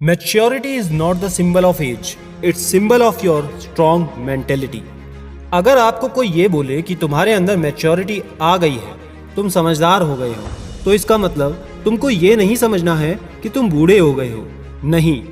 Maturity is not the symbol of age, it's symbol of your strong mentality. अगर आपको कोई ये बोले कि तुम्हारे अंदर मैच्योरिटी आ गई है, तुम समझदार हो गए हो, तो इसका मतलब तुमको ये नहीं समझना है कि तुम बूढ़े हो गए हो। नहीं,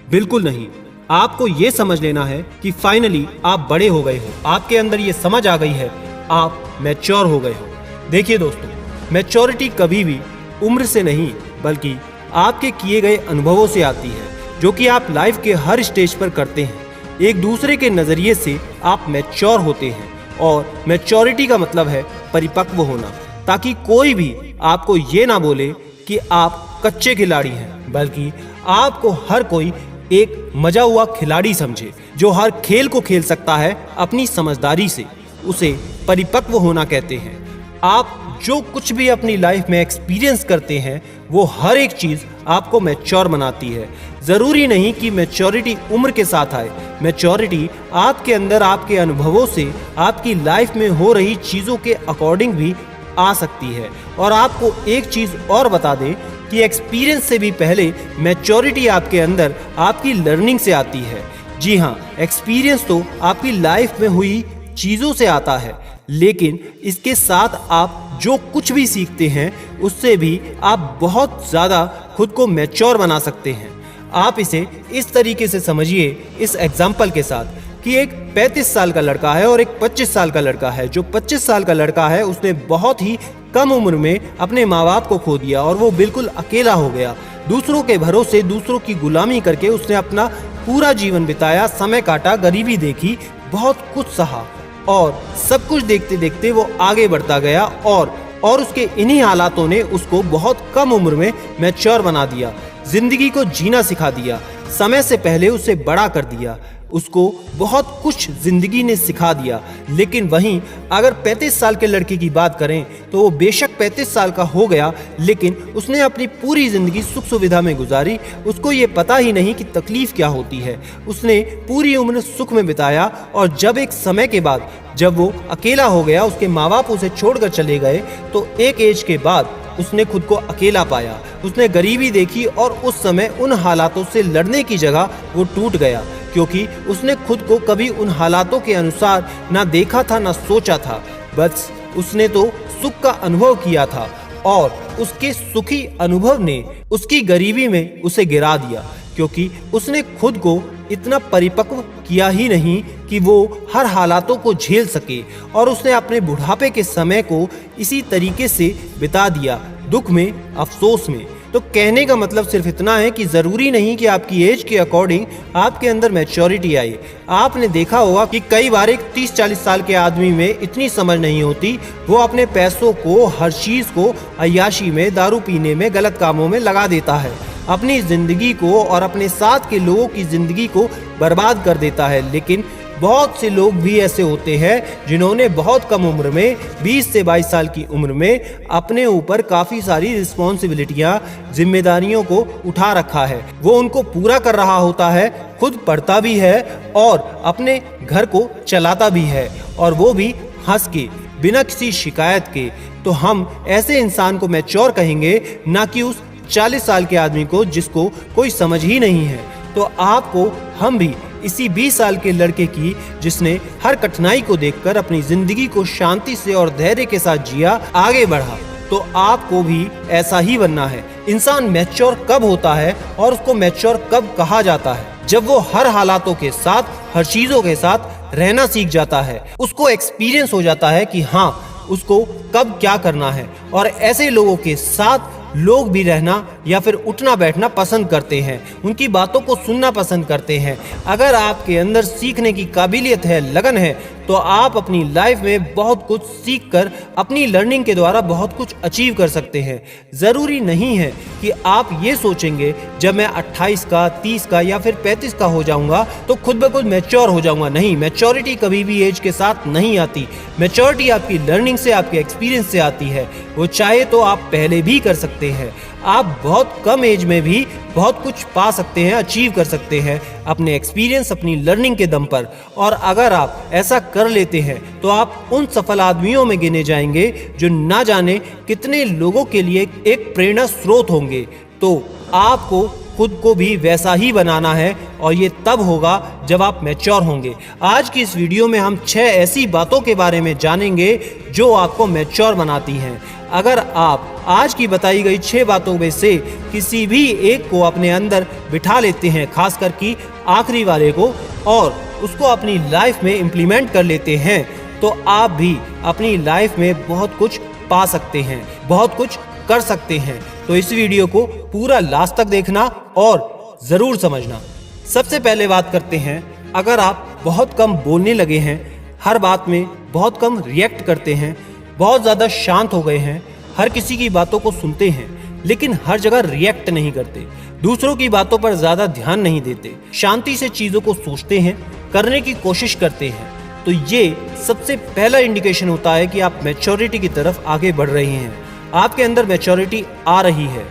बिल्कुल नहीं। आपको ये समझ लेना है कि फाइनली आप बड़े हो गए हो, आपके अंदर ये समझ आ गई है, आप मैच्योर हो गए हो। देखिए दोस्तों, मैच्योरिटी कभी भी उम्र से नहीं बल्कि आपके किए गए अनुभवों से आती है, जो कि आप लाइफ के हर स्टेज पर करते हैं। एक दूसरे के नज़रिए से आप मैच्योर होते हैं, और मैच्योरिटी का मतलब है परिपक्व होना, ताकि कोई भी आपको ये ना बोले कि आप कच्चे खिलाड़ी हैं, बल्कि आपको हर कोई एक मजा हुआ खिलाड़ी समझे, जो हर खेल को खेल सकता है अपनी समझदारी से। उसे परिपक्व होना कहते हैं। आप जो कुछ भी अपनी लाइफ में एक्सपीरियंस करते हैं, वो हर एक चीज़ आपको मैच्योर बनाती है। ज़रूरी नहीं कि मैच्योरिटी उम्र के साथ आए। मैच्योरिटी आपके अंदर आपके अनुभवों से, आपकी लाइफ में हो रही चीज़ों के अकॉर्डिंग भी आ सकती है। और आपको एक चीज़ और बता दें कि एक्सपीरियंस से भी पहले मैच्योरिटी आपके अंदर आपकी लर्निंग से आती है। जी हाँ, एक्सपीरियंस तो आपकी लाइफ में हुई चीज़ों से आता है, लेकिन इसके साथ आप जो कुछ भी सीखते हैं, उससे भी आप बहुत ज़्यादा खुद को मैच्योर बना सकते हैं। आप इसे इस तरीके से समझिए, इस एग्जाम्पल के साथ, कि एक 35 साल का लड़का है और एक 25 साल का लड़का है। जो 25 साल का लड़का है, उसने बहुत ही कम उम्र में अपने माँ बाप को खो दिया और वो बिल्कुल अकेला हो गया। दूसरों के भरोसे, दूसरों की गुलामी करके उसने अपना पूरा जीवन बिताया, समय काटा, गरीबी देखी, बहुत कुछ सहा, और सब कुछ देखते देखते वो आगे बढ़ता गया। और उसके इन्हीं हालातों ने उसको बहुत कम उम्र में मैच्योर बना दिया, जिंदगी को जीना सिखा दिया, समय से पहले उसे बड़ा कर दिया। उसको बहुत कुछ जिंदगी ने सिखा दिया। लेकिन वहीं अगर 35 साल के लड़के की बात करें, तो वो बेशक 35 साल का हो गया, लेकिन उसने अपनी पूरी जिंदगी सुख सुविधा में गुजारी। उसको ये पता ही नहीं कि तकलीफ क्या होती है। उसने पूरी उम्र सुख में बिताया, और जब एक समय के बाद जब वो अकेला हो गया, उसके माँ बाप उसे छोड़कर चले गए, तो एक एज के बाद उसने खुद को अकेला पाया। उसने गरीबी देखी, और उस समय उन हालातों से लड़ने की जगह वो टूट गया, क्योंकि उसने खुद को कभी उन हालातों के अनुसार ना देखा था, ना सोचा था। बस उसने तो सुख का अनुभव किया था, और उसके सुखी अनुभव ने उसकी गरीबी में उसे गिरा दिया, क्योंकि उसने खुद को इतना परिपक्व किया ही नहीं कि वो हर हालातों को झेल सके। और उसने अपने बुढ़ापे के समय को इसी तरीके से बिता दिया, दुख में, अफसोस में। तो कहने का मतलब सिर्फ इतना है कि ज़रूरी नहीं कि आपकी एज के अकॉर्डिंग आपके अंदर मैच्योरिटी आए। आपने देखा होगा कि कई बार एक 30-40 साल के आदमी में इतनी समझ नहीं होती, वो अपने पैसों को, हर चीज़ को अय्याशी में, दारू पीने में, गलत कामों में लगा देता है, अपनी ज़िंदगी को और अपने साथ के लोगों की ज़िंदगी को बर्बाद कर देता है। लेकिन बहुत से लोग भी ऐसे होते हैं जिन्होंने बहुत कम उम्र में, 20 से 22 साल की उम्र में, अपने ऊपर काफ़ी सारी रिस्पॉन्सिबिलिटियाँ, जिम्मेदारियों को उठा रखा है। वो उनको पूरा कर रहा होता है, खुद पढ़ता भी है और अपने घर को चलाता भी है, और वो भी हंस के, बिना किसी शिकायत के। तो हम ऐसे इंसान को मैच्योर कहेंगे, ना कि उस 40 साल के आदमी को जिसको कोई समझ ही नहीं है। तो आपको, हम भी इसी 20 साल के लड़के की, जिसने हर कठिनाई को देखकर अपनी जिंदगी को शांति से और धैर्य के साथ जिया, आगे बढ़ा, तो आपको भी ऐसा ही बनना है। इंसान मैच्योर कब होता है और उसको मैच्योर कब कहा जाता है? जब वो हर हालातों के साथ, हर चीजों के साथ रहना सीख जाता है। उसको एक्सपीरियंस हो जाता है कि हाँ, उसको कब क्या करना है। और ऐसे लोगों के साथ लोग भी रहना या फिर उठना बैठना पसंद करते हैं, उनकी बातों को सुनना पसंद करते हैं। अगर आपके अंदर सीखने की काबिलियत है, लगन है, तो आप अपनी लाइफ में बहुत कुछ सीख कर, अपनी लर्निंग के द्वारा बहुत कुछ अचीव कर सकते हैं। ज़रूरी नहीं है कि आप ये सोचेंगे जब मैं 28 का, 30 का या फिर 35 का हो जाऊंगा तो खुद ब खुद मैच्योर हो जाऊंगा। नहीं, मैच्योरिटी कभी भी एज के साथ नहीं आती। मैच्योरिटी आपकी लर्निंग से, आपके एक्सपीरियंस से आती है। वो चाहे तो आप पहले भी कर सकते हैं। आप बहुत कम एज में भी बहुत कुछ पा सकते हैं, अचीव कर सकते हैं अपने एक्सपीरियंस, अपनी लर्निंग के दम पर। और अगर आप ऐसा कर लेते हैं तो आप उन सफल आदमियों में गिने जाएंगे जो ना जाने कितने लोगों के लिए एक प्रेरणा स्रोत होंगे। तो आपको खुद को भी वैसा ही बनाना है और ये तब होगा जब आप मैच्योर होंगे। आज की इस वीडियो में हम 6 ऐसी बातों के बारे में जानेंगे जो आपको मैच्योर बनाती हैं। अगर आप आज की बताई गई 6 बातों में से किसी भी एक को अपने अंदर बिठा लेते हैं, खासकर कि आखिरी वाले को, और उसको अपनी लाइफ में इम्प्लीमेंट कर लेते हैं, तो आप भी अपनी लाइफ में बहुत कुछ पा सकते हैं, बहुत कुछ कर सकते हैं। तो इस वीडियो को पूरा लास्ट तक देखना और जरूर समझना। सबसे पहले बात करते हैं, अगर आप बहुत कम बोलने लगे हैं, हर बात में बहुत कम रिएक्ट करते हैं, बहुत ज़्यादा शांत हो गए हैं, हर किसी की बातों को सुनते हैं लेकिन हर जगह रिएक्ट नहीं करते, दूसरों की बातों पर ज़्यादा ध्यान नहीं देते, शांति से चीज़ों को सोचते हैं, करने की कोशिश करते हैं, तो ये सबसे पहला इंडिकेशन होता है कि आप मैच्योरिटी की तरफ आगे बढ़ रहे हैं। आपके अंदर मैच्योरिटी आ रही है।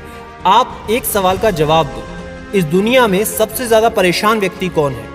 आप एक सवाल का जवाब दो, इस दुनिया में सबसे ज़्यादा परेशान व्यक्ति कौन है?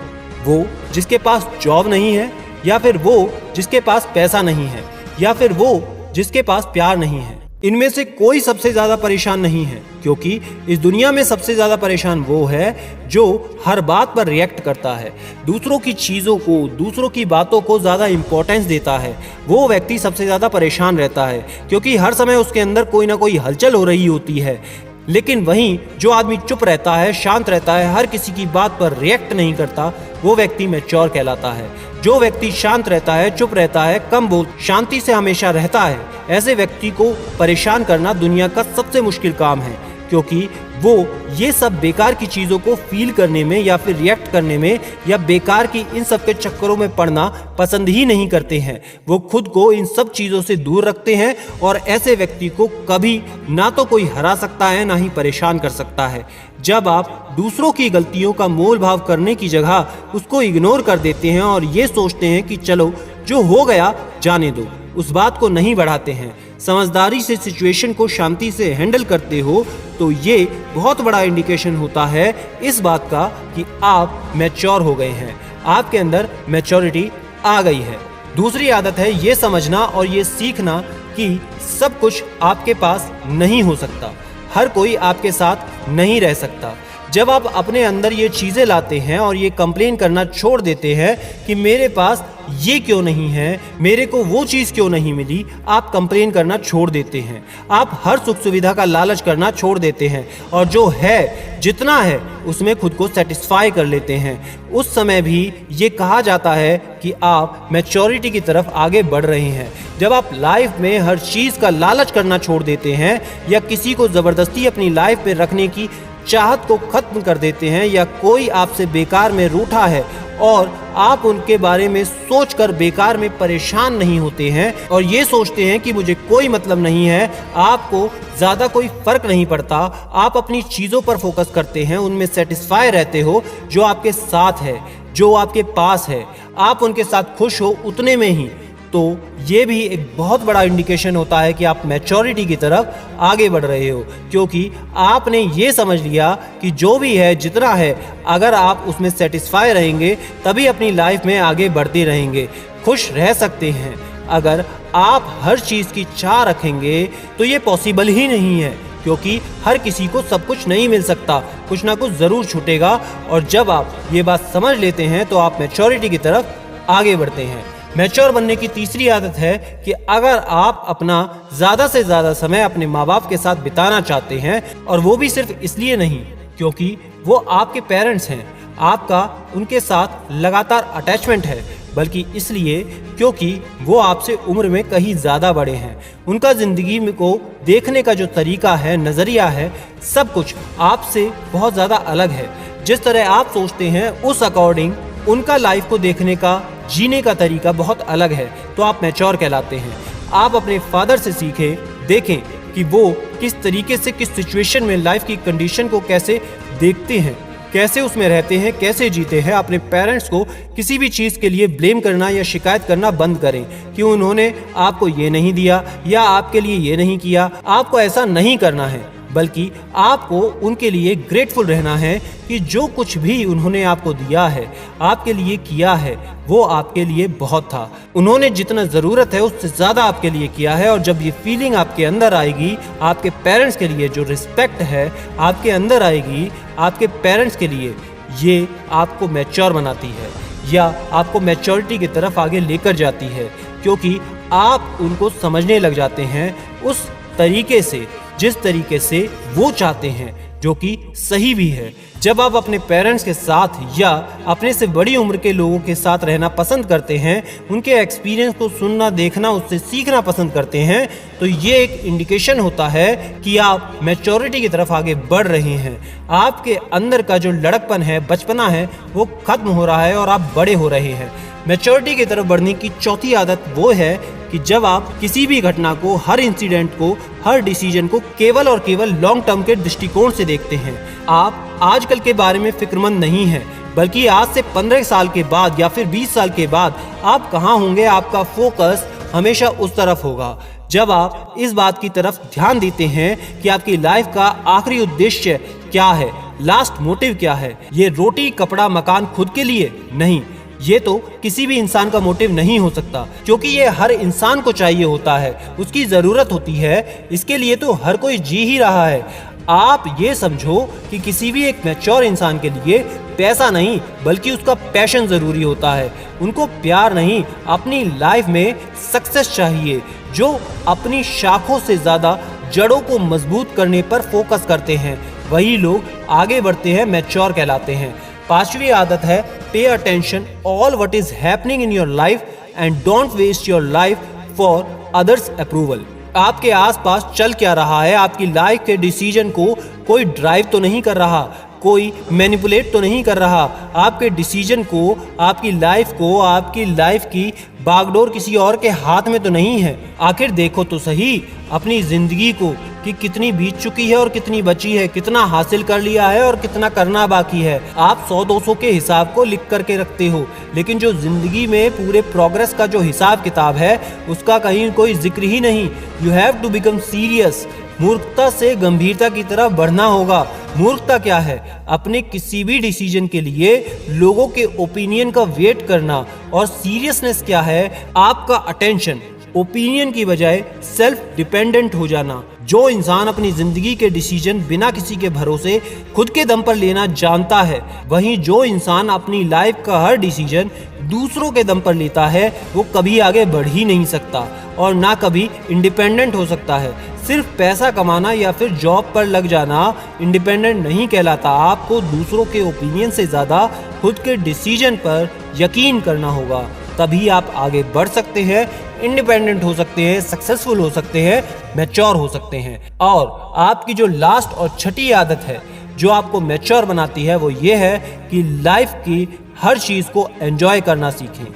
वो जिसके पास जॉब नहीं है, या फिर वो जिसके पास पैसा नहीं है, या फिर वो जिसके पास प्यार नहीं है? इनमें से कोई सबसे ज्यादा परेशान नहीं है, क्योंकि इस दुनिया में सबसे ज्यादा परेशान वो है जो हर बात पर रिएक्ट करता है, दूसरों की चीजों को, दूसरों की बातों को ज्यादा इंपॉर्टेंस देता है। वो व्यक्ति सबसे ज्यादा परेशान रहता है, क्योंकि हर समय उसके अंदर कोई ना कोई हलचल हो रही होती है। लेकिन वहीं जो आदमी चुप रहता है, शांत रहता है, हर किसी की बात पर रिएक्ट नहीं करता, वो व्यक्ति मैच्योर कहलाता है। जो व्यक्ति शांत रहता है, चुप रहता है, कम बोल, शांति से हमेशा रहता है, ऐसे व्यक्ति को परेशान करना दुनिया का सबसे मुश्किल काम है, क्योंकि वो ये सब बेकार की चीज़ों को फील करने में या फिर रिएक्ट करने में या बेकार की इन सब के चक्करों में पड़ना पसंद ही नहीं करते हैं। वो खुद को इन सब चीज़ों से दूर रखते हैं और ऐसे व्यक्ति को कभी ना तो कोई हरा सकता है, ना ही परेशान कर सकता है। जब आप दूसरों की गलतियों का मोल भाव करने की जगह उसको इग्नोर कर देते हैं और ये सोचते हैं कि चलो जो हो गया जाने दो, उस बात को नहीं बढ़ाते हैं, समझदारी से सिचुएशन को शांति से हैंडल करते हो, तो ये बहुत बड़ा इंडिकेशन होता है इस बात का कि आप मैच्योर हो गए हैं, आपके अंदर मैच्योरिटी आ गई है। दूसरी आदत है ये समझना और ये सीखना कि सब कुछ आपके पास नहीं हो सकता, हर कोई आपके साथ नहीं रह सकता। जब आप अपने अंदर ये चीज़ें लाते हैं और ये कंप्लेन करना छोड़ देते हैं कि मेरे पास ये क्यों नहीं है, मेरे को वो चीज़ क्यों नहीं मिली, आप कंप्लेन करना छोड़ देते हैं। आप हर सुख सुविधा का लालच करना छोड़ देते हैं और जो है, जितना है, उसमें खुद को सेटिस्फाई कर लेते हैं। उस समय भी ये कहा जाता है कि आप मैच्योरिटी की तरफ आगे बढ़ रहे हैं। जब आप लाइफ में हर चीज़ का लालच करना छोड़ देते हैं या किसी को ज़बरदस्ती अपनी लाइफ में रखने की चाहत को खत्म कर देते हैं, या कोई आपसे बेकार में रूठा है और आप उनके बारे में सोचकर बेकार में परेशान नहीं होते हैं और ये सोचते हैं कि मुझे कोई मतलब नहीं है, आपको ज़्यादा कोई फर्क नहीं पड़ता, आप अपनी चीज़ों पर फोकस करते हैं, उनमें सेटिस्फाई रहते हो, जो आपके साथ है, जो आपके पास है, आप उनके साथ खुश हो उतने में ही, तो ये भी एक बहुत बड़ा इंडिकेशन होता है कि आप मैच्योरिटी की तरफ आगे बढ़ रहे हो, क्योंकि आपने ये समझ लिया कि जो भी है, जितना है, अगर आप उसमें सेटिस्फाई रहेंगे तभी अपनी लाइफ में आगे बढ़ते रहेंगे, खुश रह सकते हैं। अगर आप हर चीज़ की चाह रखेंगे तो ये पॉसिबल ही नहीं है, क्योंकि हर किसी को सब कुछ नहीं मिल सकता, कुछ ना कुछ ज़रूर छूटेगा। और जब आप ये बात समझ लेते हैं तो आप मैच्योरिटी की तरफ आगे बढ़ते हैं। मैच्योर बनने की तीसरी आदत है कि अगर आप अपना ज़्यादा से ज़्यादा समय अपने माँ बाप के साथ बिताना चाहते हैं, और वो भी सिर्फ इसलिए नहीं क्योंकि वो आपके पेरेंट्स हैं, आपका उनके साथ लगातार अटैचमेंट है, बल्कि इसलिए क्योंकि वो आपसे उम्र में कहीं ज़्यादा बड़े हैं, उनका ज़िंदगी को देखने का जो तरीका है, नज़रिया है, सब कुछ आपसे बहुत ज़्यादा अलग है। जिस तरह आप सोचते हैं उस अकॉर्डिंग उनका लाइफ को देखने का, जीने का तरीका बहुत अलग है, तो आप मैच्योर कहलाते हैं। आप अपने फादर से सीखें, देखें कि वो किस तरीके से, किस सिचुएशन में लाइफ की कंडीशन को कैसे देखते हैं, कैसे उसमें रहते हैं, कैसे जीते हैं। अपने पेरेंट्स को किसी भी चीज़ के लिए ब्लेम करना या शिकायत करना बंद करें कि उन्होंने आपको ये नहीं दिया या आपके लिए ये नहीं किया। आपको ऐसा नहीं करना है। बल्कि आपको उनके लिए ग्रेटफुल रहना है कि जो कुछ भी उन्होंने आपको दिया है, आपके लिए किया है, वो आपके लिए बहुत था। उन्होंने जितना ज़रूरत है उससे ज़्यादा आपके लिए किया है। और जब ये फीलिंग आपके अंदर आएगी, आपके पेरेंट्स के लिए जो रिस्पेक्ट है आपके अंदर आएगी, आपके पेरेंट्स के लिए, ये आपको मैच्योर बनाती है या आपको मैच्योरिटी की तरफ आगे लेकर जाती है, क्योंकि आप उनको समझने लग जाते हैं उस तरीके से जिस तरीके से वो चाहते हैं, जो कि सही भी है। जब आप अपने पेरेंट्स के साथ या अपने से बड़ी उम्र के लोगों के साथ रहना पसंद करते हैं, उनके एक्सपीरियंस को सुनना, देखना, उससे सीखना पसंद करते हैं, तो ये एक इंडिकेशन होता है कि आप मैच्योरिटी की तरफ आगे बढ़ रहे हैं। आपके अंदर का जो लड़कपन है, बचपना है, वो खत्म हो रहा है और आप बड़े हो रहे हैं। मैच्योरिटी की तरफ बढ़ने की चौथी आदत वो है कि जब आप किसी भी घटना को, हर इंसिडेंट को, हर डिसीजन को केवल और केवल लॉन्ग टर्म के दृष्टिकोण से देखते हैं। आप आजकल के बारे में फिक्रमंद नहीं हैं, बल्कि आज से 15 साल के बाद या फिर 20 साल के बाद आप कहाँ होंगे, आपका फोकस हमेशा उस तरफ होगा। जब आप इस बात की तरफ ध्यान देते हैं कि आपकी लाइफ का आखिरी उद्देश्य क्या है, लास्ट मोटिव क्या है, ये रोटी, कपड़ा, मकान खुद के लिए नहीं, ये तो किसी भी इंसान का मोटिव नहीं हो सकता, क्योंकि ये हर इंसान को चाहिए होता है, उसकी ज़रूरत होती है, इसके लिए तो हर कोई जी ही रहा है। आप ये समझो कि किसी भी एक मैच्योर इंसान के लिए पैसा नहीं बल्कि उसका पैशन ज़रूरी होता है। उनको प्यार नहीं, अपनी लाइफ में सक्सेस चाहिए। जो अपनी शाखों से ज़्यादा जड़ों को मजबूत करने पर फोकस करते हैं, वही लोग आगे बढ़ते हैं, मैच्योर कहलाते हैं। पांचवी आदत है pay attention all what is happening in your life and don't waste your life for others approval. आपके आसपास चल क्या रहा है, आपकी लाइफ के डिसीजन को कोई ड्राइव तो नहीं कर रहा, कोई मैनिपुलेट तो नहीं कर रहा। आपके डिसीजन को, आपकी लाइफ को, आपकी लाइफ की बागडोर किसी और के हाथ में तो नहीं है। आखिर देखो तो सही अपनी जिंदगी को कि कितनी बीत चुकी है और कितनी बची है, कितना हासिल कर लिया है और कितना करना बाकी है। आप 100-200 के हिसाब को लिख करके रखते हो, लेकिन जो जिंदगी में पूरे प्रोग्रेस का जो हिसाब किताब है उसका कहीं कोई जिक्र ही नहीं। You have to become serious. मूर्खता से गंभीरता की तरफ बढ़ना होगा। मूर्खता क्या है? अपने किसी भी डिसीजन के लिए लोगों के ओपिनियन का वेट करना। और सीरियसनेस क्या है? आपका अटेंशन ओपिनियन की बजाय सेल्फ डिपेंडेंट हो जाना। जो इंसान अपनी जिंदगी के डिसीजन बिना किसी के भरोसे खुद के दम पर लेना जानता है, वहीं जो इंसान अपनी लाइफ का हर डिसीजन दूसरों के दम पर लेता है, वो कभी आगे बढ़ ही नहीं सकता और ना कभी इंडिपेंडेंट हो सकता है। सिर्फ पैसा कमाना या फिर जॉब पर लग जाना इंडिपेंडेंट नहीं कहलाता। आपको दूसरों के ओपिनियन से ज़्यादा खुद के डिसीजन पर यकीन करना होगा, तभी आप आगे बढ़ सकते हैं, इंडिपेंडेंट हो सकते हैं, सक्सेसफुल हो सकते हैं, मैच्योर हो सकते हैं। और आपकी जो लास्ट और छठी आदत है जो आपको मैच्योर बनाती है, वो ये है कि लाइफ की हर चीज़ को एंजॉय करना सीखें।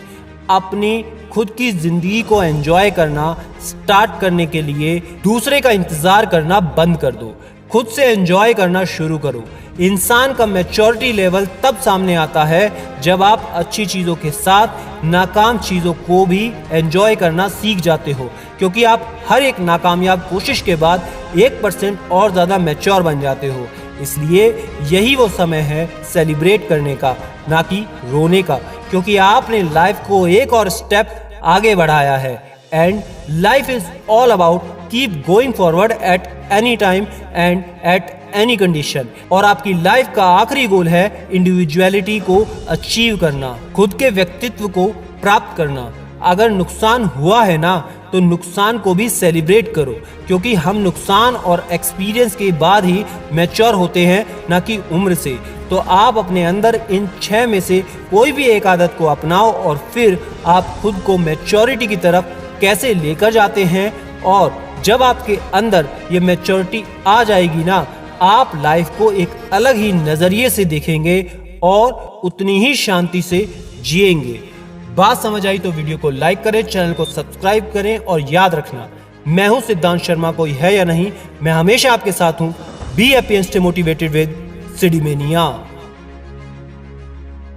अपनी खुद की ज़िंदगी को एंजॉय करना स्टार्ट करने के लिए दूसरे का इंतज़ार करना बंद कर दो, खुद से एंजॉय करना शुरू करो। इंसान का मैच्योरिटी लेवल तब सामने आता है जब आप अच्छी चीज़ों के साथ नाकाम चीज़ों को भी एंजॉय करना सीख जाते हो, क्योंकि आप हर एक नाकामयाब कोशिश के बाद 1% और ज़्यादा मैच्योर बन जाते हो। इसलिए यही वो समय है सेलिब्रेट करने का, ना कि रोने का, क्योंकि आपने लाइफ को एक और स्टेप आगे बढ़ाया है। And life is all about keep going forward at any time and at any condition. और आपकी लाइफ का आखिरी गोल है इंडिविजुअलिटी को अचीव करना, खुद के व्यक्तित्व को प्राप्त करना। अगर नुकसान हुआ है ना, तो नुकसान को भी सेलिब्रेट करो, क्योंकि हम नुकसान और एक्सपीरियंस के बाद ही मैच्योर होते हैं, ना कि उम्र से। तो आप अपने अंदर इन 6 में से कोई भी एक आदत को अपनाओ और फिर आप खुद को मैच्योरिटी की तरफ कैसे लेकर जाते हैं। और जब आपके अंदर ये मैच्योरिटी आ जाएगी ना, आप लाइफ को एक अलग ही नज़रिए से देखेंगे और उतनी ही शांति से जिएंगे। बात समझ आई तो वीडियो को लाइक करें, चैनल को सब्सक्राइब करें और याद रखना, मैं हूं सिद्धांत शर्मा, कोई है या नहीं, मैं हमेशा आपके साथ हूं। Be happy and stay motivated with सिडीमेनिया।